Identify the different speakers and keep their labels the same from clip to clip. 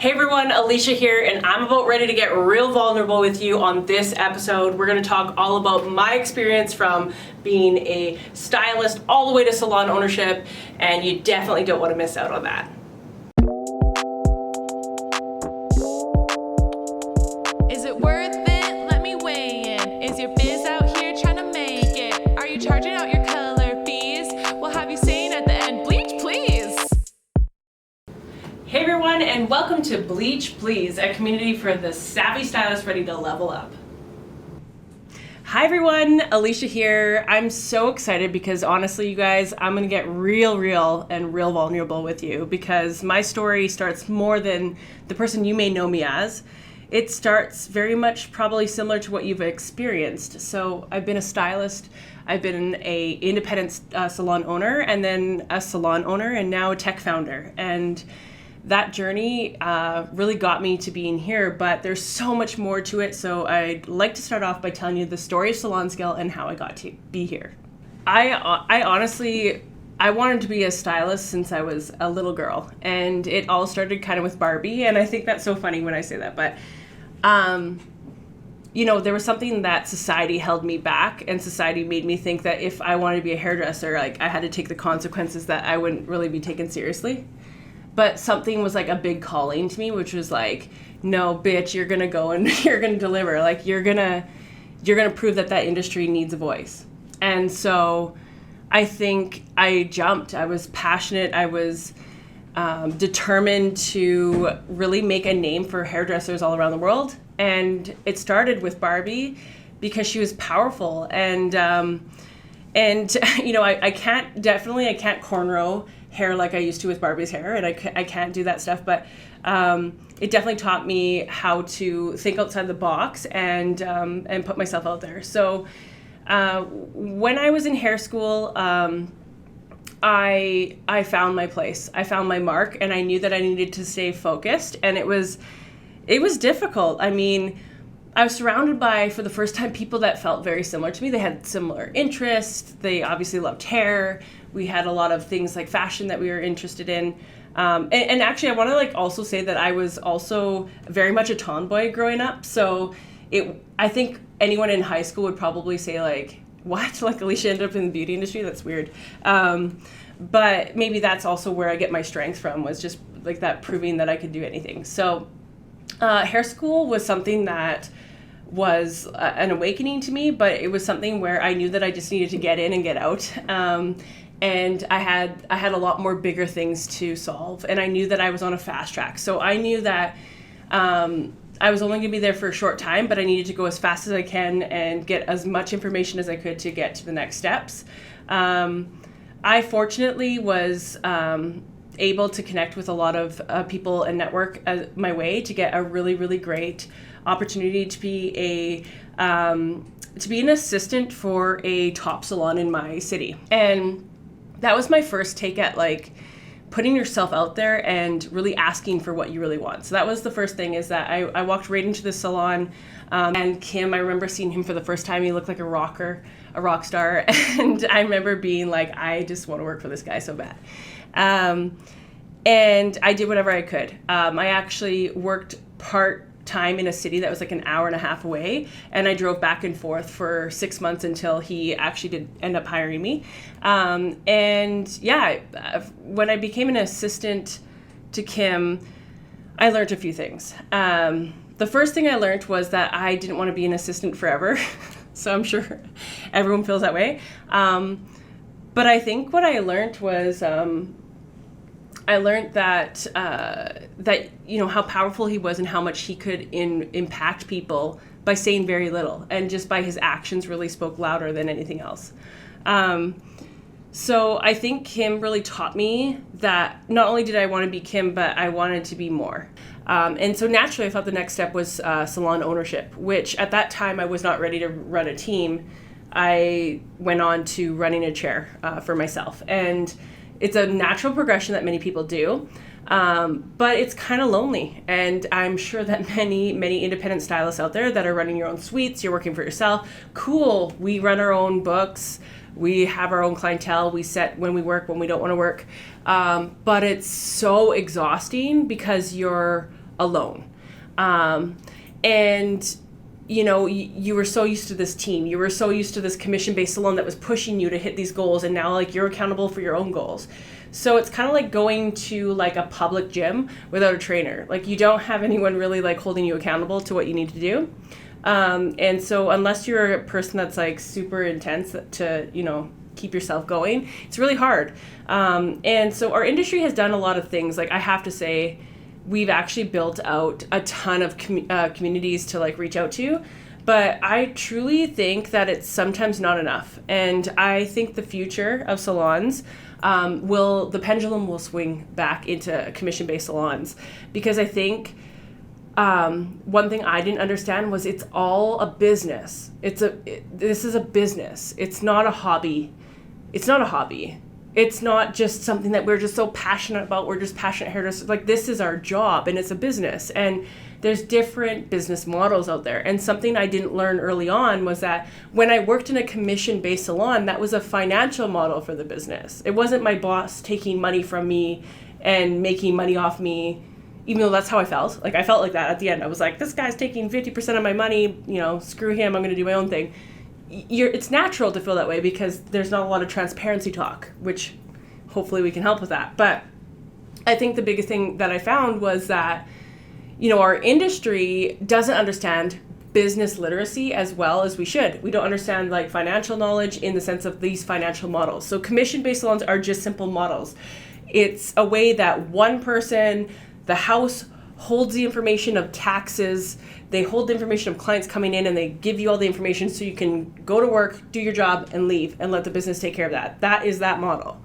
Speaker 1: Hey everyone, Alicia here, and I'm about ready to get real vulnerable with you on this episode. We're going to talk all about my experience from being a stylist all the way to salon ownership, and you definitely don't want to miss out on that.
Speaker 2: Is it worth it? Let me weigh in. Is your biz out here trying to make it? Are you charging out your color fees? We'll have you saying at the end, Bleach, please.
Speaker 1: Hey everyone, and welcome to Bleach, Please, a community for the savvy stylist ready to level up. Hi everyone, Alicia here. I'm so excited because honestly, you guys, I'm gonna get real vulnerable with you because my story starts more than the person you may know me as. It starts very much probably similar to what you've experienced. So I've been a stylist, I've been a independent salon owner, and then a salon owner, and now a tech founder. And that journey really got me to being here, but there's so much more to it. So I'd like to start off by telling you the story of SalonScale and how I got to be here. I honestly wanted to be a stylist since I was a little girl, and it all started kind of with Barbie. And I think that's so funny when I say that, but there was something that society held me back, and society made me think that if I wanted to be a hairdresser, like I had to take the consequences, that I wouldn't really be taken seriously. But something was like a big calling to me, which was like, no, bitch, you're gonna go and you're gonna deliver. Like you're gonna prove that industry needs a voice. And so I think I jumped. I was passionate. I was determined to really make a name for hairdressers all around the world. And it started with Barbie because she was powerful. And I can't cornrow hair like I used to with Barbie's hair, and I can't do that stuff, but it definitely taught me how to think outside the box and put myself out there. So when I was in hair school, I found my place. I found my mark, and I knew that I needed to stay focused, and it was difficult. I mean, I was surrounded by, for the first time, people that felt very similar to me. They had similar interests. They obviously loved hair. We had a lot of things like fashion that we were interested in. And actually, I want to also say that I was also very much a tomboy growing up. So I think anyone in high school would probably say what? Like Alicia ended up in the beauty industry? That's weird. But maybe that's also where I get my strength from, was just like that proving that I could do anything. So hair school was something that was an awakening to me, but it was something where I knew that I just needed to get in and get out. And I had a lot more bigger things to solve, and I knew that I was on a fast track. So I knew that I was only going to be there for a short time, but I needed to go as fast as I can and get as much information as I could to get to the next steps. I fortunately was able to connect with a lot of people and network my way to get a really great opportunity to be an assistant for a top salon in my city. And that was my first take at putting yourself out there and really asking for what you really want. So that was the first thing, is that I walked right into the salon, and Kim, I remember seeing him for the first time. He looked like a rock star. And I remember being like, I just want to work for this guy so bad. And I did whatever I could. I actually worked part-time in a city that was like an hour and a half away, and I drove back and forth for 6 months until he actually did end up hiring me. When I became an assistant to Kim, I learned a few things. The first thing I learned was that I didn't want to be an assistant forever. So I'm sure everyone feels that way. But I think what I learned was I learned that how powerful he was and how much he could impact people by saying very little, and just by his actions really spoke louder than anything else. So I think Kim really taught me that not only did I want to be Kim, but I wanted to be more. And so naturally, I thought the next step was salon ownership, which at that time I was not ready to run a team. I went on to running a chair for myself, and it's a natural progression that many people do, but it's kind of lonely. And I'm sure that many independent stylists out there that are running your own suites, you're working for yourself. Cool, we run our own books, we have our own clientele, we set when we work, when we don't want to work. But it's so exhausting because you're alone. And you were so used to this team. You were so used to this commission-based salon that was pushing you to hit these goals, and now like you're accountable for your own goals. So it's kind of like going to like a public gym without a trainer. Like you don't have anyone really like holding you accountable to what you need to do. And so unless you're a person that's like super intense to, keep yourself going, it's really hard. And so our industry has done a lot of things. Like I have to say, we've actually built out a ton of communities to like reach out to, but I truly think that it's sometimes not enough. And I think the future of salons the pendulum will swing back into commission-based salons, because I think one thing I didn't understand was it's all a business. This is a business. It's not a hobby. It's not a hobby. It's not just something that we're just so passionate about. We're just passionate hairdressers. Like this is our job and it's a business. And there's different business models out there. And something I didn't learn early on was that when I worked in a commission-based salon, that was a financial model for the business. It wasn't my boss taking money from me and making money off me, even though that's how I felt. Like I felt like that at the end. I was like, this guy's taking 50% of my money, screw him, I'm going to do my own thing. It's natural to feel that way because there's not a lot of transparency talk, which hopefully we can help with that. But I think the biggest thing that I found was that, our industry doesn't understand business literacy as well as we should. We don't understand like financial knowledge in the sense of these financial models. So commission-based salons are just simple models. It's a way that one person, the house, holds the information of taxes. They hold the information of clients coming in, and they give you all the information so you can go to work, do your job, and leave, and let the business take care of that. That is that model.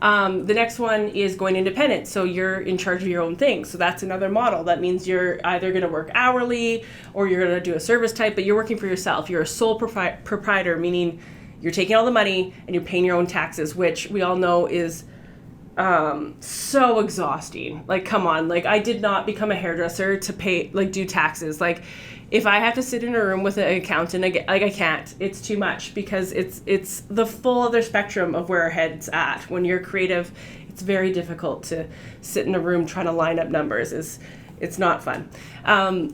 Speaker 1: The next one is going independent. So you're in charge of your own thing. So that's another model. That means you're either going to work hourly or you're going to do a service type, but you're working for yourself. You're a sole proprietor, meaning you're taking all the money and you're paying your own taxes, which we all know is so exhausting. Like, come on. Like, I did not become a hairdresser to pay, like, do taxes. Like, if I have to sit in a room with an accountant, I can't. It's too much because it's the full other spectrum of where our head's at. When you're creative, it's very difficult to sit in a room trying to line up numbers. It's not fun.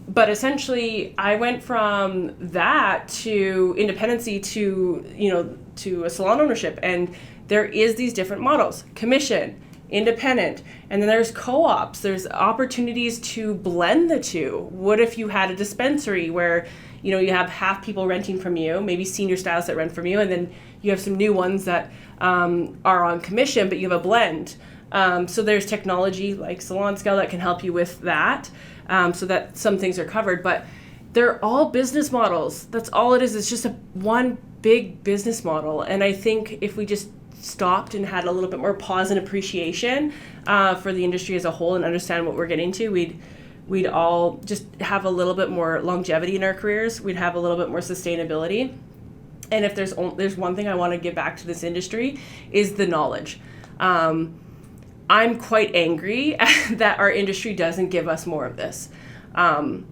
Speaker 1: But essentially, I went from that to independency to a salon ownership. And there is these different models: commission, independent, and then there's co-ops. There's opportunities to blend the two. What if you had a dispensary where you have half people renting from you, maybe senior stylists that rent from you, and then you have some new ones that are on commission, but you have a blend. So there's technology like SalonScale that can help you with that, so that some things are covered. But they're all business models. That's all it is. It's just one big business model. And I think if we just stopped and had a little bit more pause and appreciation for the industry as a whole and understand what we're getting to, we'd all just have a little bit more longevity in our careers. We'd have a little bit more sustainability. And if there's one thing I want to give back to this industry is the knowledge. I'm quite angry that our industry doesn't give us more of this. I'm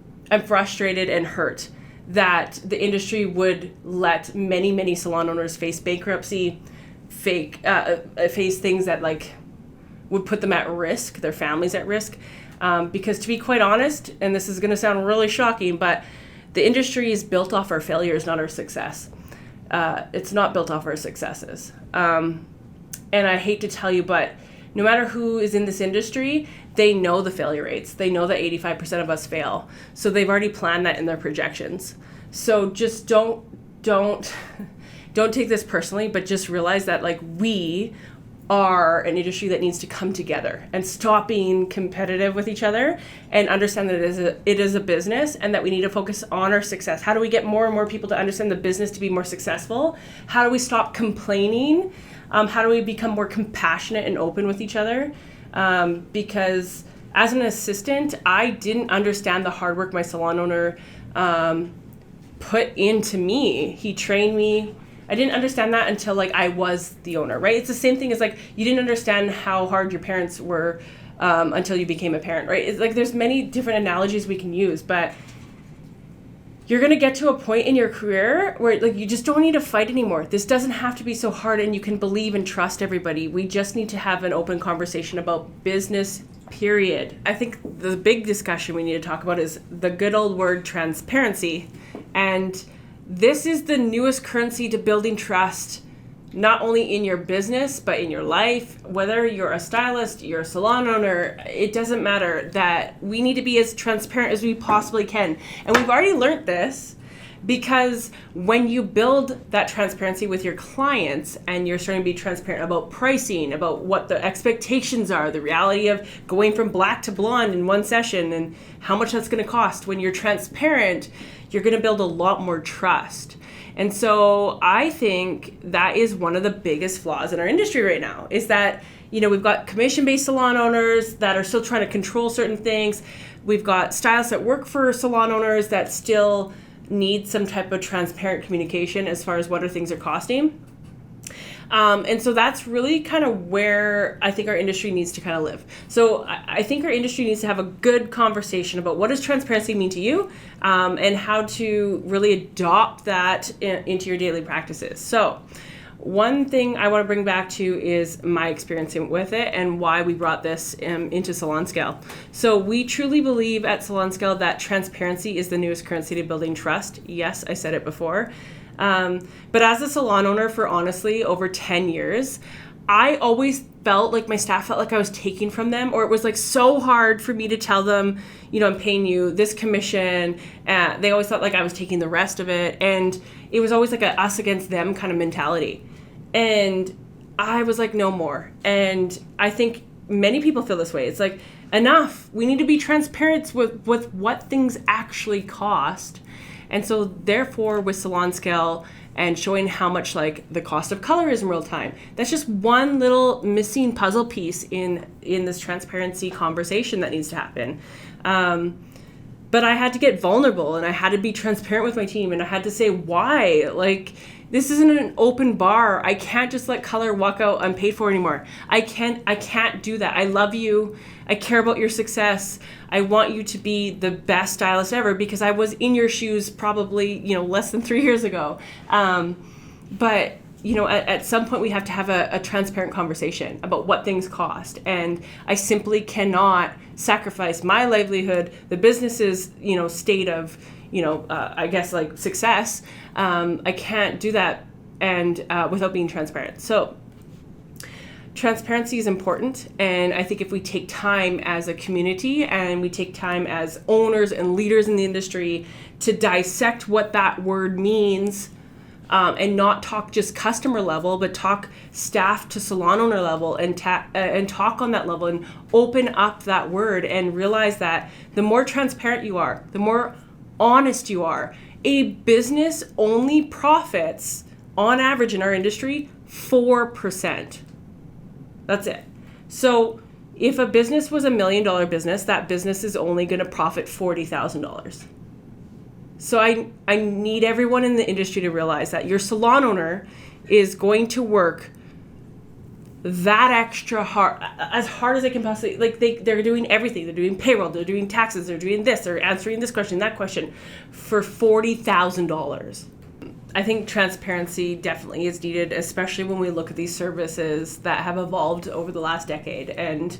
Speaker 1: frustrated and hurt that the industry would let many, many salon owners face bankruptcy, face things that like would put them at risk, their families at risk. Because to be quite honest, and this is going to sound really shocking, but the industry is built off our failures, not our success. It's not built off our successes. And I hate to tell you, but no matter who is in this industry, they know the failure rates. They know that 85% of us fail. So they've already planned that in their projections. So just don't take this personally, but just realize that like we are an industry that needs to come together and stop being competitive with each other and understand that it is a business and that we need to focus on our success. How do we get more and more people to understand the business to be more successful? How do we stop complaining? How do we become more compassionate and open with each other? Because as an assistant, I didn't understand the hard work my salon owner put into me. He trained me. I didn't understand that until like I was the owner, right? It's the same thing as like you didn't understand how hard your parents were until you became a parent, right? It's like there's many different analogies we can use, but you're going to get to a point in your career where like you just don't need to fight anymore. This doesn't have to be so hard, and you can believe and trust everybody. We just need to have an open conversation about business period. I think the big discussion we need to talk about is the good old word transparency. And this is the newest currency to building trust, not only in your business, but in your life. Whether you're a stylist, you're a salon owner, it doesn't matter, that we need to be as transparent as we possibly can. And we've already learned this, because when you build that transparency with your clients and you're starting to be transparent about pricing, about what the expectations are, the reality of going from black to blonde in one session and how much that's going to cost, when you're transparent, you're going to build a lot more trust. And so I think that is one of the biggest flaws in our industry right now, is that, we've got commission-based salon owners that are still trying to control certain things. We've got stylists that work for salon owners that still need some type of transparent communication as far as what our things are costing. And so that's really kind of where I think our industry needs to kind of live. So I think our industry needs to have a good conversation about what does transparency mean to you, and how to really adopt that into your daily practices. So one thing I want to bring back to is my experience with it and why we brought this into SalonScale. So we truly believe at SalonScale that transparency is the newest currency to building trust. Yes, I said it before. But as a salon owner for honestly over 10 years, I always felt like my staff felt like I was taking from them, or it was like so hard for me to tell them, I'm paying you this commission. They always felt like I was taking the rest of it. And it was always like a us against them kind of mentality. And I was like, no more. And I think many people feel this way. It's like, enough. We need to be transparent with what things actually cost. And so therefore with SalonScale and showing how much like the cost of color is in real time, that's just one little missing puzzle piece in this transparency conversation that needs to happen. But I had to get vulnerable and I had to be transparent with my team, and I had to say why. Like, this isn't an open bar. I can't just let color walk out unpaid for anymore. I can't do that. I love you. I care about your success. I want you to be the best stylist ever, because I was in your shoes probably, less than 3 years ago. But at some point we have to have a transparent conversation about what things cost. And I simply cannot sacrifice my livelihood, the business's, state of, I guess like success. I can't do that and without being transparent. So transparency is important, and I think if we take time as a community and we take time as owners and leaders in the industry to dissect what that word means, and not talk just customer level, but talk staff to salon owner level, and talk on that level and open up that word and realize that the more transparent you are, the more honest you are. A business only profits on average in our industry 4%. That's it. So if a business was $1 million business, that business is only going to profit $40,000. So I need everyone in the industry to realize that your salon owner is going to work that extra hard, as hard as they can possibly, like they're doing everything. They're doing payroll, they're doing taxes, they're doing this, they're answering this question, that question for $40,000. I think transparency definitely is needed, especially when we look at these services that have evolved over the last decade. And,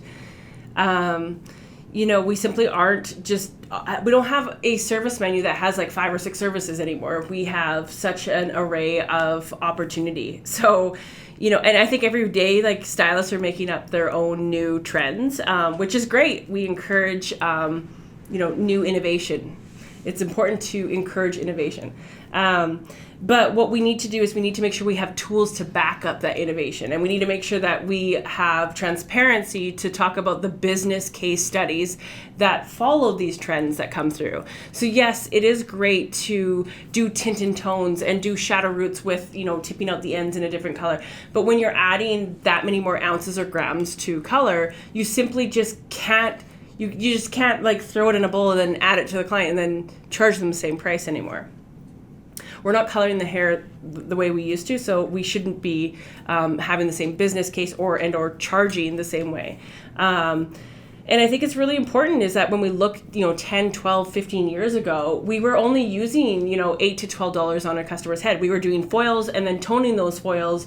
Speaker 1: we simply aren't we don't have a service menu that has like 5 or 6 services anymore. We have such an array of opportunity. So, and I think every day, like, stylists are making up their own new trends, which is great. We encourage, new innovation. It's important to encourage innovation. But what we need to do is we need to make sure we have tools to back up that innovation. And we need to make sure that we have transparency to talk about the business case studies that follow these trends that come through. So yes, it is great to do tint and tones and do shadow roots with, tipping out the ends in a different color. But when you're adding that many more ounces or grams to color, you simply just can't, you just can't like throw it in a bowl and then add it to the client and then charge them the same price anymore. We're not coloring the hair the way we used to, so we shouldn't be having the same business case or charging the same way. And I think it's really important is that when we look, 10, 12, 15 years ago, we were only using, $8 to $12 on a customer's head. We were doing foils and then toning those foils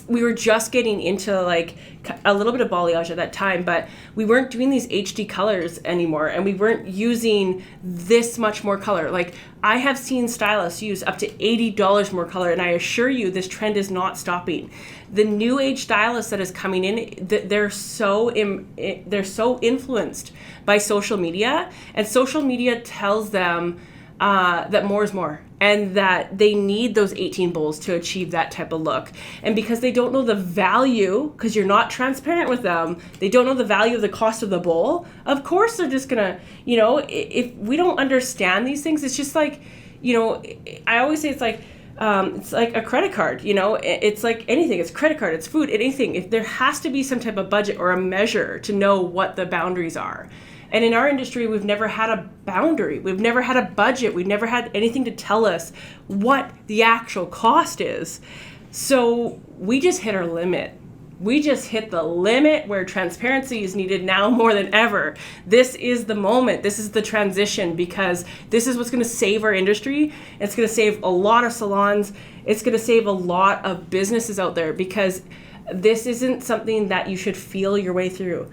Speaker 1: We were just getting into like a little bit of balayage at that time, but we weren't doing these HD colors anymore, and we weren't using this much more color. Like, I have seen stylists use up to $80 more color, and I assure you this trend is not stopping. The new age stylists that is coming in, they're so influenced by social media, and social media tells them that more is more, and that they need those 18 bowls to achieve that type of look. And because they don't know the value, because you're not transparent with them, they don't know the value of the cost of the bowl, of course they're just gonna, if we don't understand these things, it's just like, I always say it's like a credit card, it's like anything, it's credit card, it's food, anything. If there has to be some type of budget or a measure to know what the boundaries are. And in our industry, we've never had a boundary. We've never had a budget. We've never had anything to tell us what the actual cost is. So we just hit our limit. We just hit the limit where transparency is needed now more than ever. This is the moment. This is the transition, because this is what's going to save our industry. It's going to save a lot of salons. It's going to save a lot of businesses out there, because this isn't something that you should feel your way through.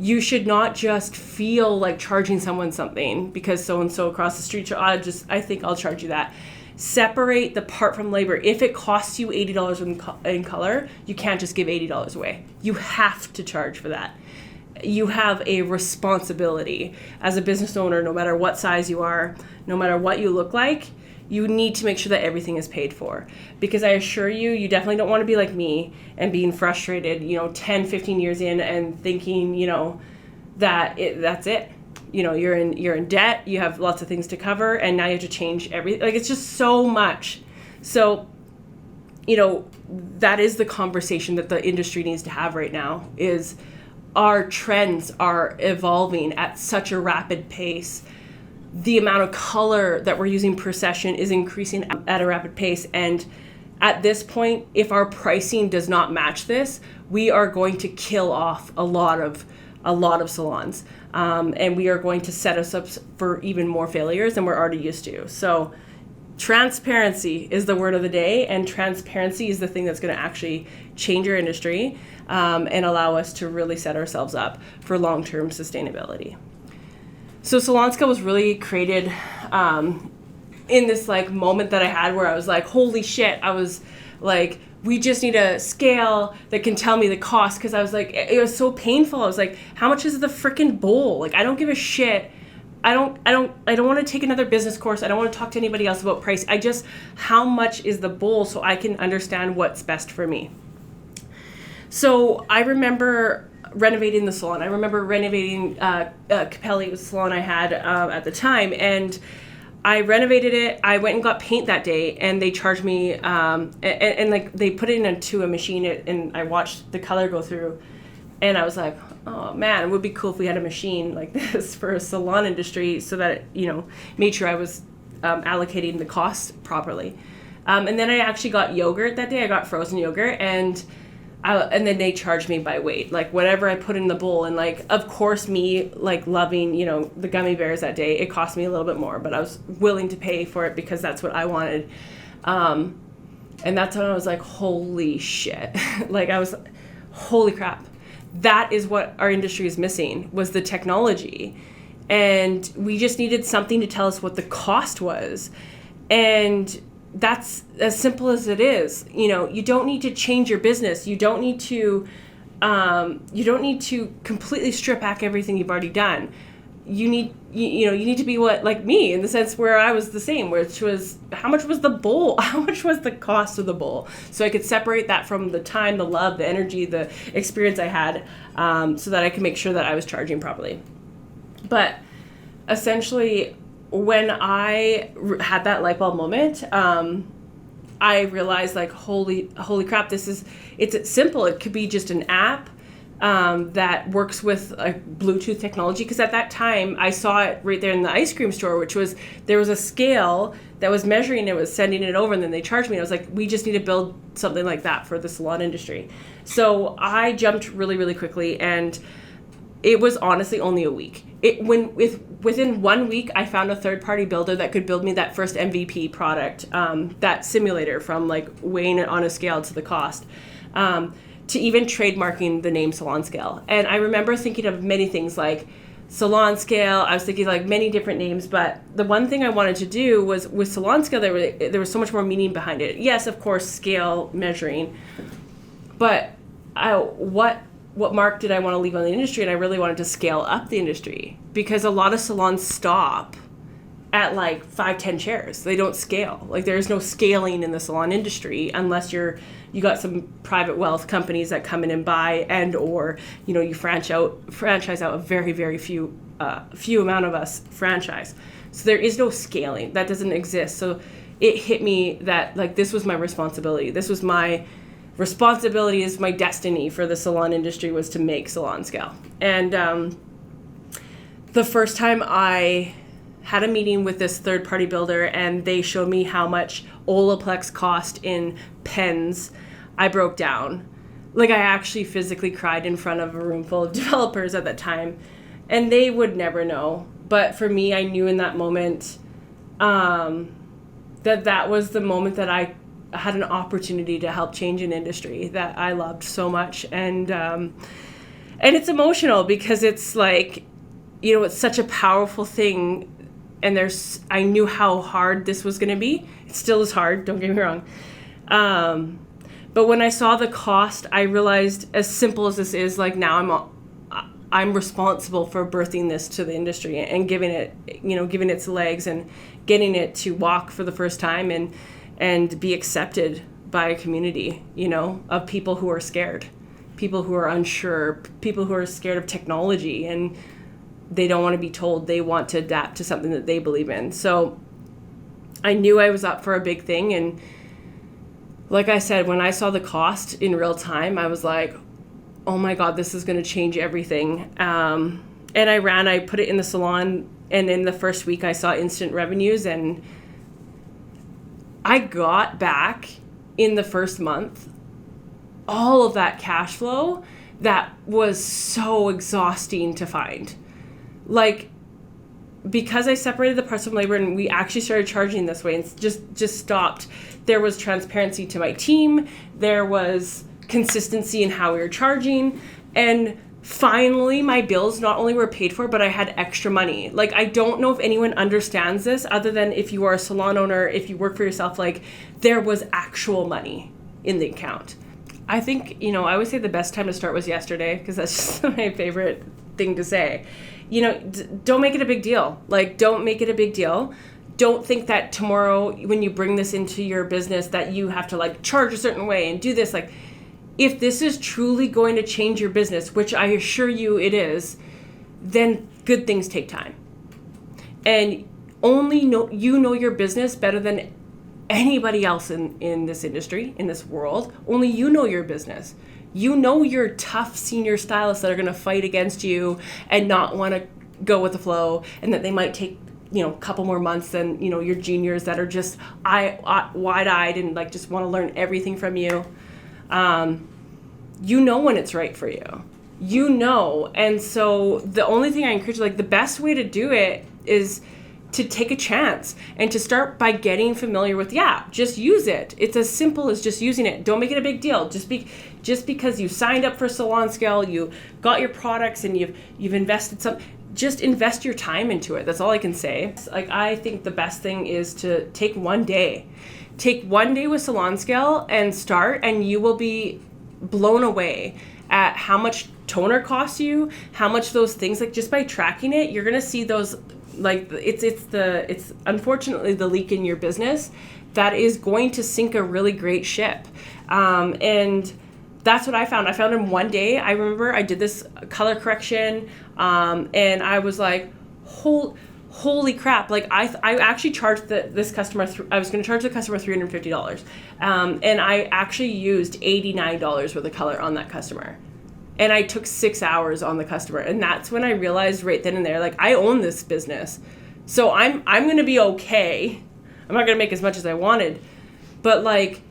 Speaker 1: You should not just feel like charging someone something because so-and-so across the street, I think I'll charge you that. Separate the part from labor. If it costs you $80 in color, you can't just give $80 away. You have to charge for that. You have a responsibility as a business owner, no matter what size you are, no matter what you look like. You need to make sure that everything is paid for, because I assure you, you definitely don't want to be like me and being frustrated, 10, 15 years in and thinking, that's it. You're in debt, you have lots of things to cover, and now you have to change everything. Like, it's just so much. So, that is the conversation that the industry needs to have right now, is our trends are evolving at such a rapid pace. The amount of color that we're using per session is increasing at a rapid pace. And at this point, if our pricing does not match this, we are going to kill off a lot of salons. And we are going to set us up for even more failures than we're already used to. So transparency is the word of the day, and transparency is the thing that's going to actually change our industry and allow us to really set ourselves up for long-term sustainability. So SalonScale was really created in this moment that I had where I was like, holy shit, I was like, we just need a scale that can tell me the cost, because I was like, it was so painful. I was like, how much is the freaking bowl? Like, I don't give a shit. I don't want to take another business course. I don't want to talk to anybody else about price. How much is the bowl so I can understand what's best for me? So I remember renovating the salon. I remember renovating Capelli, was the salon I had at the time, and I renovated it. I went and got paint that day, and they charged me and they put it into a machine, and I watched the color go through, and I was like, oh man, it would be cool if we had a machine like this for a salon industry, so that it, made sure I was allocating the cost properly. And then I actually got yogurt that day. I got frozen yogurt, and then they charged me by weight, like whatever I put in the bowl. And of course, me loving, the gummy bears that day, it cost me a little bit more, but I was willing to pay for it because that's what I wanted. And that's when I was like, holy shit. Holy crap. That is what our industry is missing, was the technology. And we just needed something to tell us what the cost was. And that's as simple as it is. You don't need to change your business. You don't need to completely strip back everything you've already done. You need to be like me, in the sense where I was the same, which was, how much was the bowl? How much was the cost of the bowl? So I could separate that from the time, the love, the energy, the experience I had, so that I could make sure that I was charging properly. But essentially, when I had that light bulb moment, I realized holy crap, it's simple. It could be just an app that works with Bluetooth technology. Because at that time, I saw it right there in the ice cream store, there was a scale that was measuring it, was sending it over, and then they charged me. And I was like, we just need to build something like that for the salon industry. So I jumped really, really quickly, and it was honestly only a week. within 1 week, I found a third-party builder that could build me that first MVP product, that simulator, from like weighing it on a scale to the cost, to even trademarking the name SalonScale. And I remember thinking of many things like SalonScale. I was thinking like many different names, but the one thing I wanted to do was with SalonScale, there was so much more meaning behind it. Yes, of course, scale, measuring, but what mark did I want to leave on the industry? And I really wanted to scale up the industry, because a lot of salons stop at like 5-10 chairs. They don't scale. Like, there's no scaling in the salon industry unless you got some private wealth companies that come in and buy, and or you franchise out a very, very few amount of us franchise. So there is no scaling. That doesn't exist. So it hit me that like this was my responsibility. This was my responsibility, is my destiny for the salon industry, was to make SalonScale. And the first time I had a meeting with this third-party builder and they showed me how much Olaplex cost in pens, I broke down. Like, I actually physically cried in front of a room full of developers at that time, and they would never know. But for me, I knew in that moment that was the moment that I had an opportunity to help change an industry that I loved so much. And it's emotional, because it's like, it's such a powerful thing. And I knew how hard this was going to be. It still is hard, don't get me wrong. But when I saw the cost, I realized, as simple as this is, like, now I'm responsible for birthing this to the industry and giving it its legs and getting it to walk for the first time and be accepted by a community, of people who are scared, people who are unsure, people who are scared of technology, and they don't want to be told. They want to adapt to something that they believe in. So I knew I was up for a big thing. And like I said, when I saw the cost in real time, I was like, oh my God, this is going to change everything. And I put it in the salon, and in the first week I saw instant revenues, and I got back in the first month all of that cash flow that was so exhausting to find. Like, because I separated the parts from labor and we actually started charging this way and just stopped, there was transparency to my team, there was consistency in how we were charging, and finally my bills not only were paid for, but I had extra money. Like, I don't know if anyone understands this, other than if you are a salon owner, if you work for yourself, like, there was actual money in the account. I think, I always say the best time to start was yesterday, because that's just my favorite thing to say. Don't make it a big deal. Like, don't make it a big deal. Don't think that tomorrow, when you bring this into your business, that you have to like charge a certain way and do this. Like, if this is truly going to change your business, which I assure you it is, then good things take time. And only you know your business better than anybody else in this industry, in this world. Only you know your business. You know your tough senior stylists that are going to fight against you and not want to go with the flow, and that they might take a couple more months than your juniors that are just wide-eyed and like just want to learn everything from you. When it's right for you, and so the only thing I encourage, like, the best way to do it is to take a chance and to start by getting familiar with the app. Just use it. It's as simple as just using it. Don't make it a big deal. Just because you signed up for SalonScale, you got your products, and you've invested some. Just invest your time into it. That's all I can say. Like, I think the best thing is to take one day. Take one day with SalonScale and start, and you will be blown away at how much toner costs you, how much those things, like, just by tracking it, you're gonna see those, like, it's unfortunately the leak in your business that is going to sink a really great ship. And that's what I found. I found in one day. I remember I did this color correction, and I was like, holy crap. Like, I actually charged this customer, I was going to charge the customer $350. And I actually used $89 worth of color on that customer. And I took 6 hours on the customer. And that's when I realized right then and there, like, I own this business. So I'm going to be okay. I'm not going to make as much as I wanted. But, like,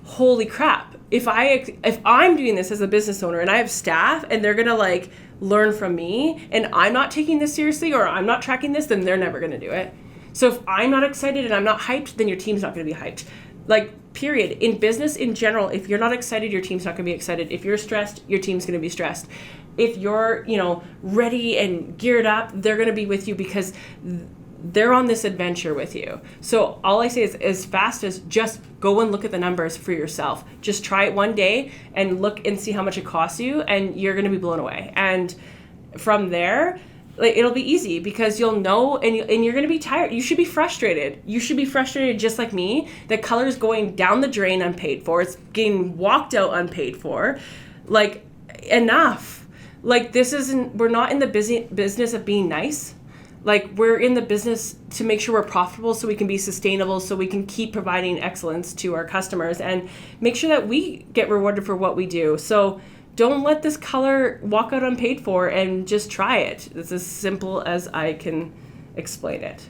Speaker 1: holy crap. If I'm doing this as a business owner and I have staff and they're going to, like, learn from me and I'm not taking this seriously or I'm not tracking this, then they're never going to do it. So if I'm not excited and I'm not hyped, then your team's not going to be hyped. Like, period. In business in general, if you're not excited, your team's not going to be excited. If you're stressed, your team's going to be stressed. If you're, ready and geared up, they're going to be with you because they're on this adventure with you. So all I say is, as fast as just go and look at the numbers for yourself. Just try it one day and look and see how much it costs you, and you're going to be blown away. And from there, it'll be easy because you'll know, and you're going to be tired. You should be frustrated. You should be frustrated just like me. The color is going down the drain unpaid for. It's getting walked out unpaid for. Like, enough. Like, we're not in the business of being nice. Like, we're in the business to make sure we're profitable so we can be sustainable, so we can keep providing excellence to our customers and make sure that we get rewarded for what we do. So don't let this color walk out unpaid for, and just try it. It's as simple as I can explain it.